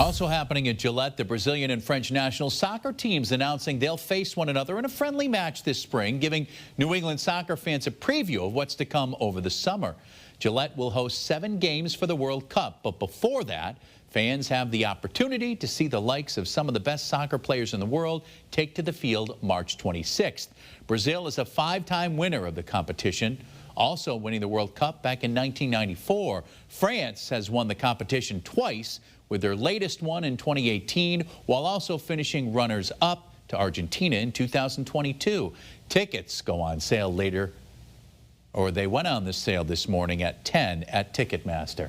Also happening at Gillette, the Brazilian and French national soccer teams announcing they'll face one another in a friendly match this spring, giving New England soccer fans a preview of what's to come over the summer. Gillette will host 7 games for the World Cup, but before that, fans have the opportunity to see the likes of some of the best soccer players in the world take to the field March 26th. Brazil is a 5-time winner of the competition, also winning the World Cup back in 1994. France has won the competition twice, with their latest one in 2018, while also finishing runners-up to Argentina in 2022. Tickets go on sale later, or they went on the sale this morning at 10 at Ticketmaster.